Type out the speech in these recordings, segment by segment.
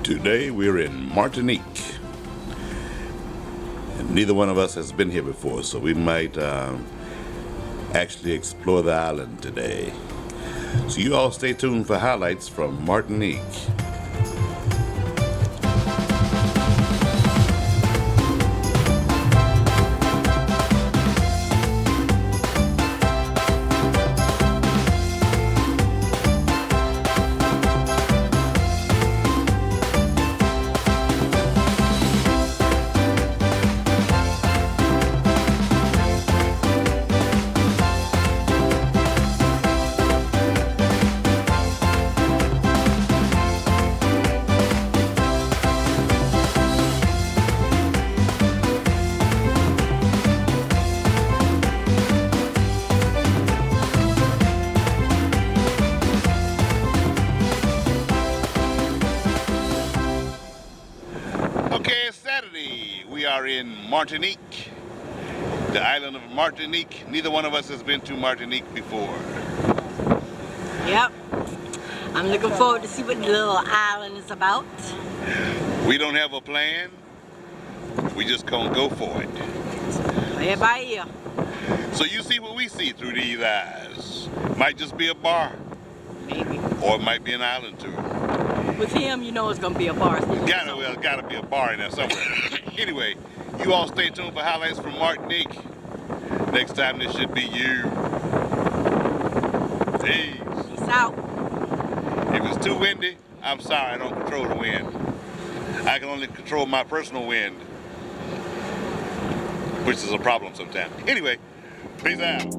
Today we're in Martinique, and neither one of us has been here before, so we might actually explore the island today. So you all stay tuned for highlights from Martinique. Okay, it's Saturday. We are in Martinique, the island of Martinique. Neither one of us has been to Martinique before. Yep. I'm looking forward to see what the little island is about. We don't have a plan. We just gonna go for it. Play by ear. So you see what we see through these eyes. Might just be a bar. Maybe. Or it might be an island tour. With him, you know it's gonna be a bar. Gotta be a bar in there somewhere. Anyway, you all stay tuned for highlights from Martinique. Next time this should be you. Peace. Peace out. If it's too windy, I'm sorry, I don't control the wind. I can only control my personal wind, which is a problem sometimes. Anyway, peace out.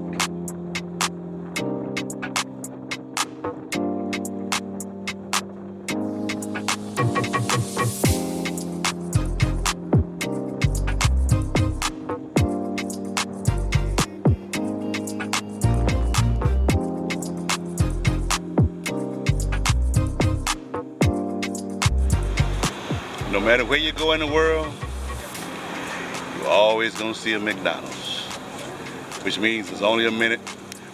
No matter where you go in the world, you're always gonna see a McDonald's, which means it's only a minute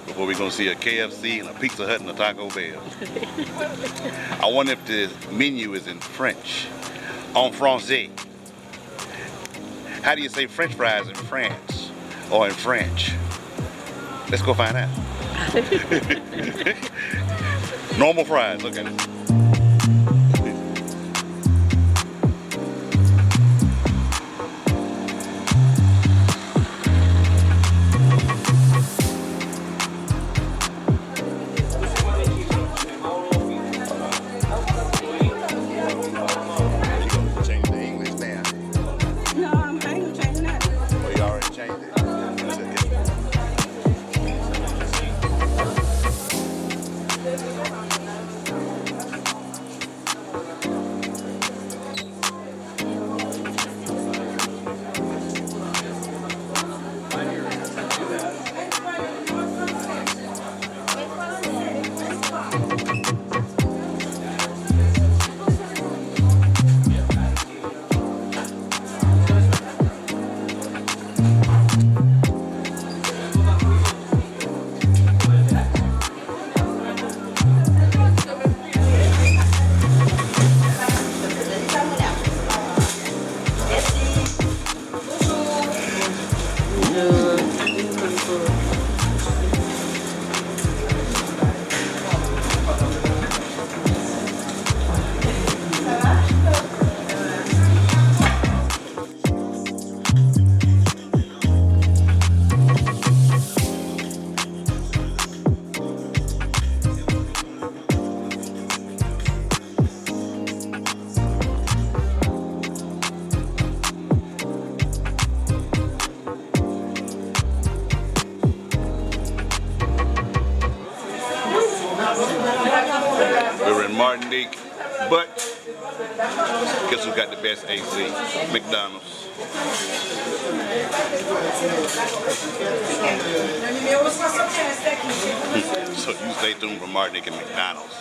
before we're gonna see a KFC and a Pizza Hut and a Taco Bell. I wonder if the menu is in French, en français. How do you say French fries in France or in French? Let's go find out. Normal fries, look at it. We're in Martinique, but guess who got the best AC? McDonald's. So you stay tuned for Martinique and McDonald's.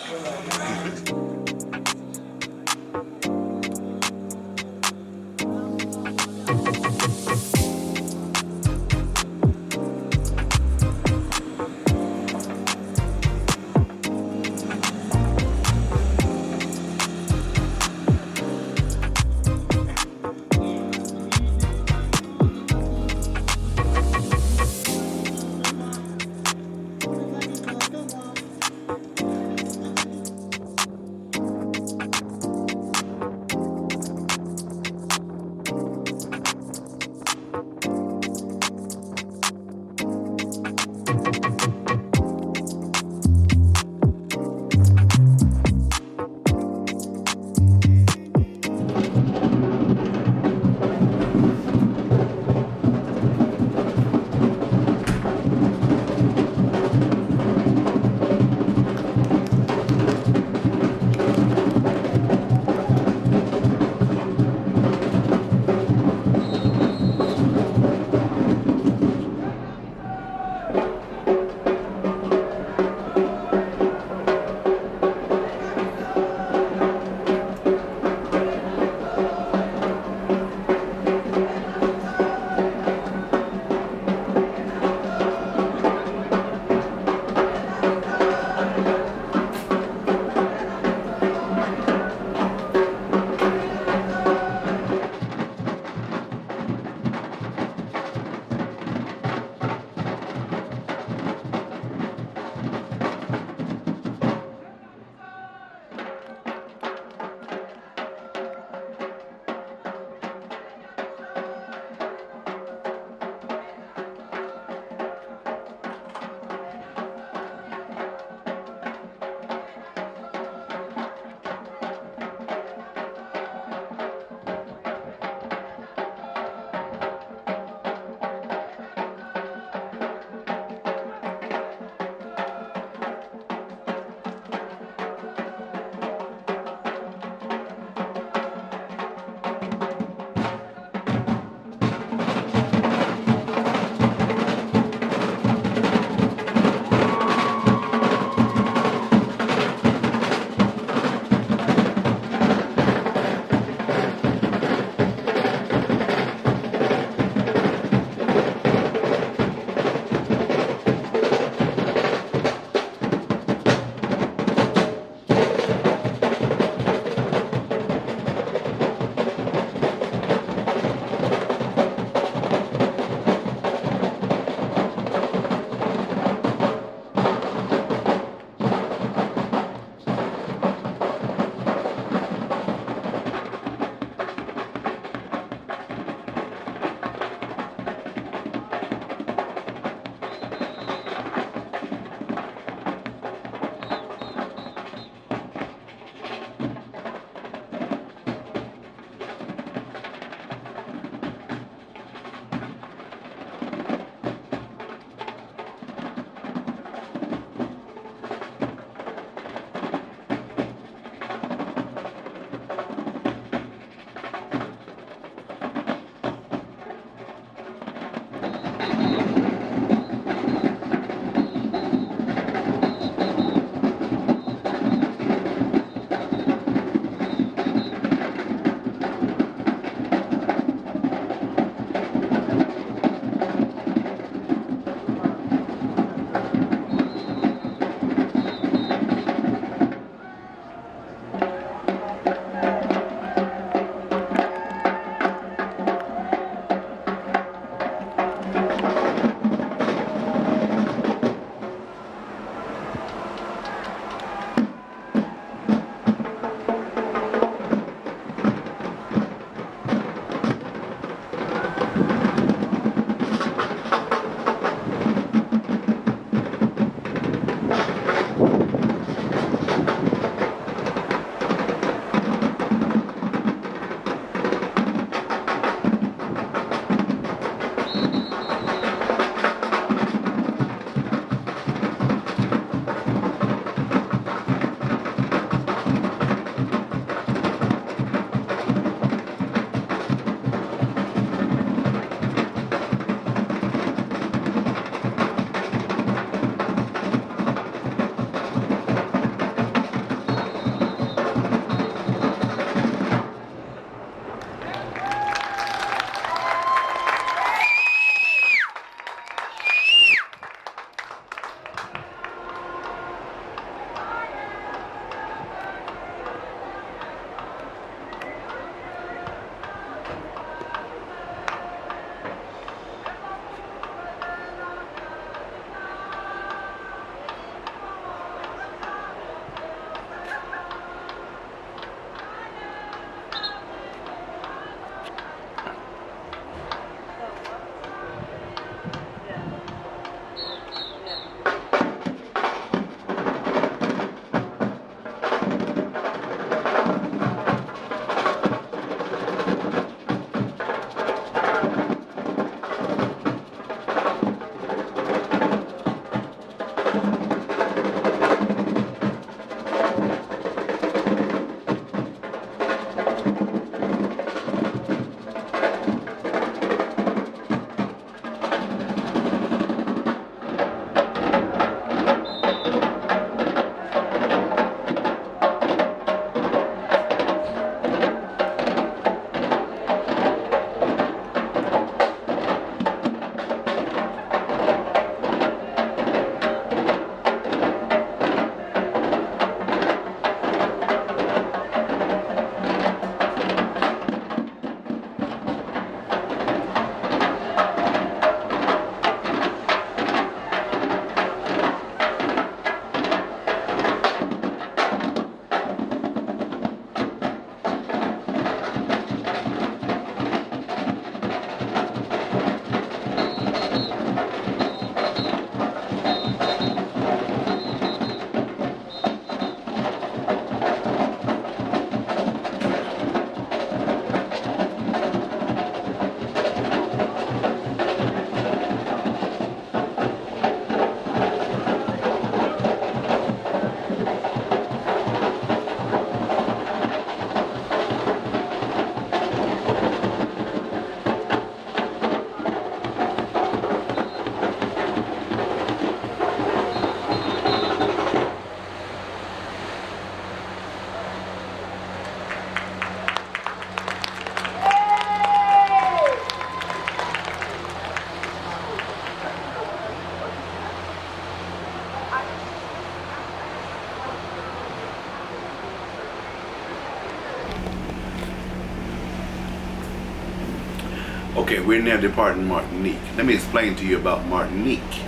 Okay, we're now departing Martinique. Let me explain to you about Martinique.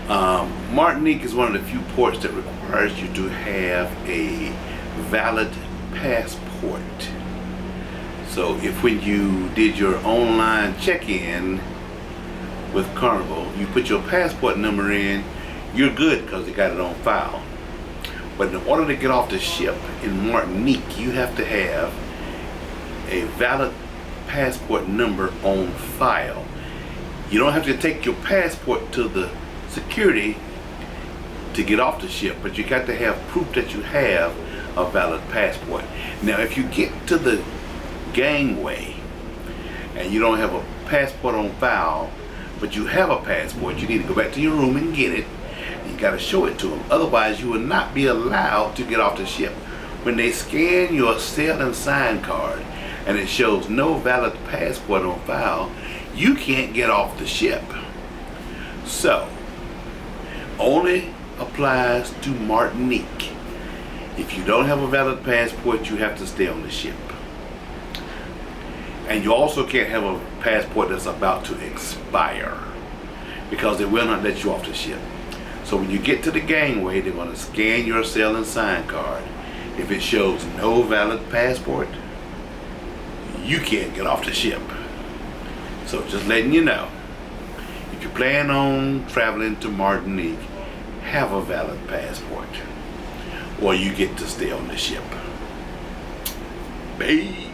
Martinique is one of the few ports that requires you to have a valid passport. So if when you did your online check-in with Carnival, you put your passport number in, you're good because they got it on file. But in order to get off the ship in Martinique, you have to have a valid passport number on file. You don't have to take your passport to the security to get off the ship, but you got to have proof that you have a valid passport. Now if you get to the gangway and you don't have a passport on file, but you have a passport, you need to go back to your room and get it. You got to show it to them. Otherwise you will not be allowed to get off the ship. When they scan your sail and sign card and it shows no valid passport on file, you can't get off the ship. So only applies to Martinique. If you don't have a valid passport, you have to stay on the ship. And you also can't have a passport that's about to expire, because they will not let you off the ship. So when you get to the gangway, they're going to scan your sail and sign card. If it shows no valid passport, you can't get off the ship. So just letting you know, if you plan on traveling to Martinique, have a valid passport, or you get to stay on the ship. Peace.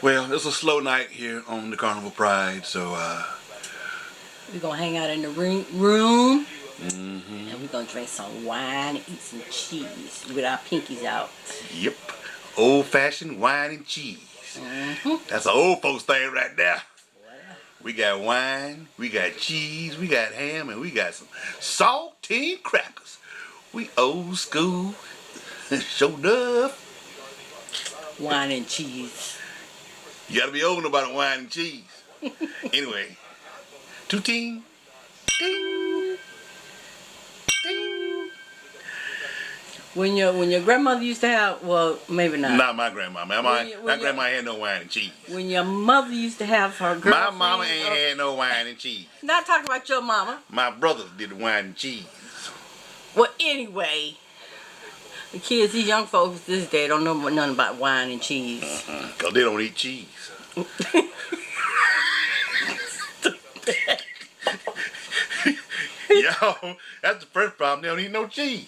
Well, it's a slow night here on the Carnival Pride, so We're going to hang out in the room. mm-hmm. And we're going to drink some wine and eat some cheese with our pinkies out. Yep, old-fashioned wine and cheese. Mm-hmm. That's an old folks thing right there. Well, We got wine, we got cheese, we got ham, and we got some saltine crackers. We old school, sure enough. wine and cheese. You gotta be old about wine and cheese. Anyway, two-ting, ding, ding. When your grandmother used to have, well, maybe not. Not my grandma. My grandma had no wine and cheese. When your mother used to have her girlfriend. My mama ain't had no wine and cheese. Not talking about your mama. My brothers did the wine and cheese. Well, anyway, the kids, these young folks this day don't know nothing about wine and cheese. Because they don't eat cheese. Yo, that's the first problem. They don't eat no cheese.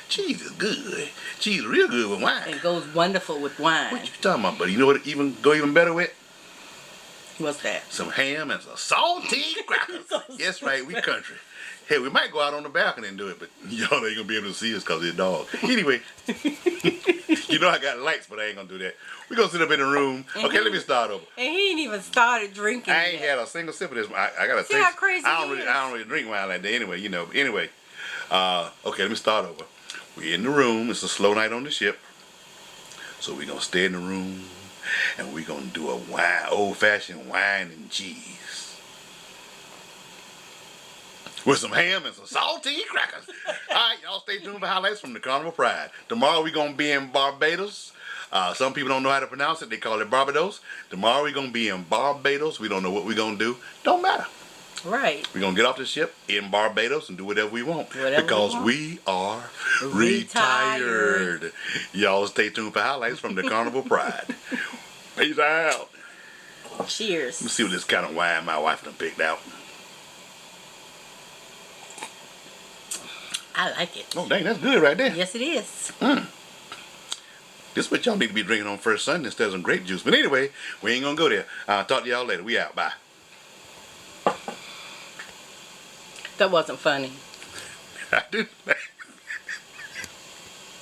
Cheese is good. Cheese is real good with wine. It goes wonderful with wine. What you talking about, buddy? You know what go even better with? What's that? Some ham and some salty crackers. Yes, right, we country. Hey, we might go out on the balcony and do it, but y'all ain't gonna be able to see us because of the dog. Anyway, you know I got lights, but I ain't gonna do that. We gonna sit up in the room. Okay, let me start over. And he ain't even started drinking. I ain't yet. had a single sip of this. I gotta See how crazy I he is. don't really drink wine like that anyway. You know. Anyway, okay, let me start over. We're in the room. It's a slow night on the ship, so we gonna stay in the room, and we gonna do a old-fashioned wine and cheese. With some ham and some salty crackers. All right, y'all stay tuned for highlights from the Carnival Pride. Tomorrow we're going to be in Barbados. Some people don't know how to pronounce it. They call it Barbados. Tomorrow we're going to be in Barbados. We don't know what we're going to do. Don't matter. Right. We're going to get off the ship in Barbados and do whatever we want. Because we are retired. Y'all stay tuned for highlights from the Carnival Pride. Peace out. Cheers. Let me see what this kind of wine my wife done picked out. I like it. Oh, dang, that's good right there. Yes, it is. This is what y'all need to be drinking on first Sunday instead of some grape juice. But anyway, we ain't gonna go there. I'll talk to y'all later. We out. Bye. That wasn't funny. I do.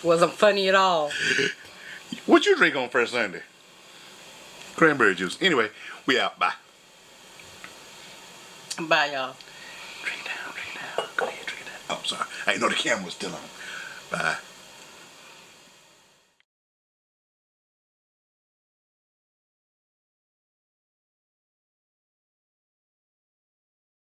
Wasn't funny at all. What you drink on first Sunday? Cranberry juice. Anyway, we out. Bye. Bye, y'all. Drink down, drink down. Go ahead, drink down. Oh, sorry. I didn't know the camera was still on. Bye.